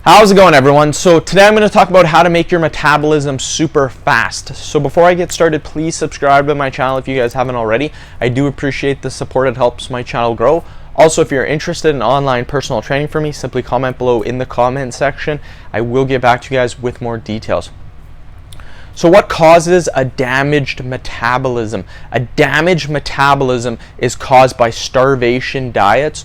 How's it going, everyone? So today I'm going to talk about how to make your metabolism super fast. So before I get started, please subscribe to my channel if you guys haven't already. I do appreciate the support. It helps my channel grow. Also, if you're interested in online personal training for me, simply comment below in the comment section. I will get back to you guys with more details. So what causes a damaged metabolism? A damaged metabolism is caused by starvation diets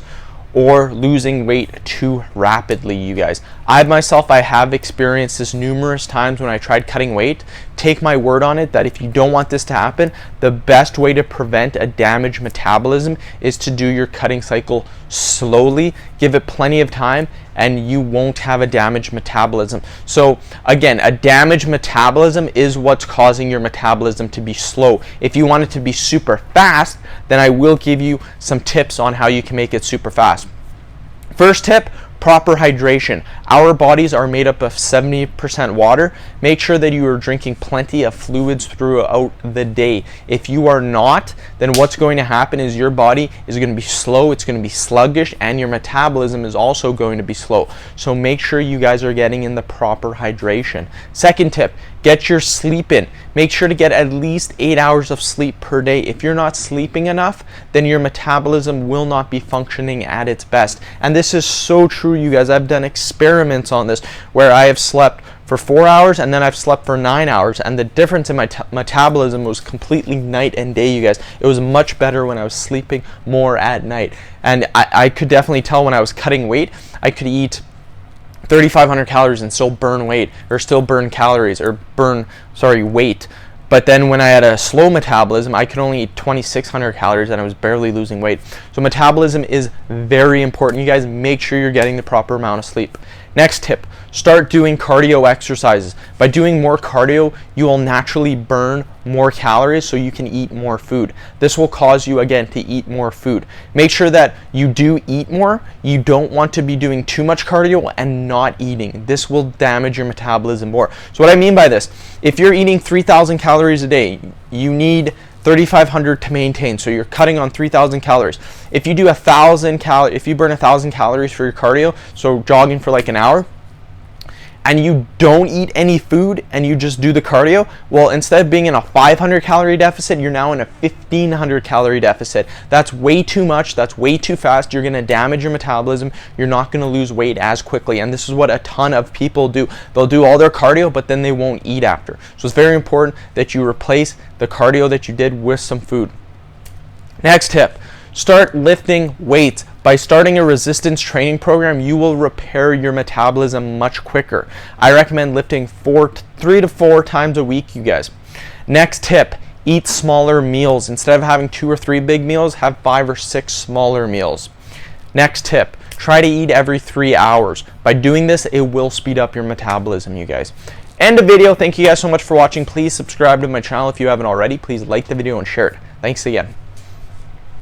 or losing weight too rapidly, you guys. I have experienced this numerous times when I tried cutting weight. Take my word on it that if you don't want this to happen, the best way to prevent a damaged metabolism is to do your cutting cycle slowly, give it plenty of time, and you won't have a damaged metabolism. So again, a damaged metabolism is what's causing your metabolism to be slow. If you want it to be super fast, then I will give you some tips on how you can make it super fast. First tip, proper hydration. Our bodies are made up of 70% water. Make sure that you are drinking plenty of fluids throughout the day. If you are not, then what's going to happen is your body is going to be slow, it's going to be sluggish, and your metabolism is also going to be slow. So make sure you guys are getting in the proper hydration. Second tip, get your sleep in. Make sure to get at least 8 hours of sleep per day. If you're not sleeping enough, then your metabolism will not be functioning at its best. And this is so true, you guys. I've done experiments on this where I have slept for 4 hours and then I've slept for 9 hours, and the difference in my metabolism was completely night and day, you guys. It was much better when I was sleeping more at night. And I could definitely tell when I was cutting weight, I could eat 3,500 calories and still burn weight, or still burn calories, or weight. But then when I had a slow metabolism, I could only eat 2,600 calories and I was barely losing weight. So metabolism is very important. You guys, make sure you're getting the proper amount of sleep. Next tip, start doing cardio exercises. By doing more cardio, you will naturally burn more calories so you can eat more food. This will cause you, again, to eat more food. Make sure that you do eat more. You don't want to be doing too much cardio and not eating. This will damage your metabolism more. So what I mean by this, if you're eating 3,000 calories a day, you need 3,500 to maintain, so you're cutting on 3,000 calories. If you do if you burn 1,000 calories for your cardio, so jogging for like an hour, and you don't eat any food and you just do the cardio, well, instead of being in a 500 calorie deficit, you're now in a 1,500 calorie deficit. That's way too much. That's way too fast. You're going to damage your metabolism. You're not going to lose weight as quickly. And this is what a ton of people do. They'll do all their cardio, but then they won't eat after. So it's very important that you replace the cardio that you did with some food. Next tip, start lifting weights. By starting a resistance training program, you will repair your metabolism much quicker. I recommend lifting 3 to 4 times a week, you guys. Next tip, eat smaller meals. Instead of having 2 or 3 big meals, have 5 or 6 smaller meals. Next tip, try to eat every 3 hours. By doing this, it will speed up your metabolism, you guys. End of video. Thank you guys so much for watching. Please subscribe to my channel if you haven't already. Please like the video and share it. Thanks again.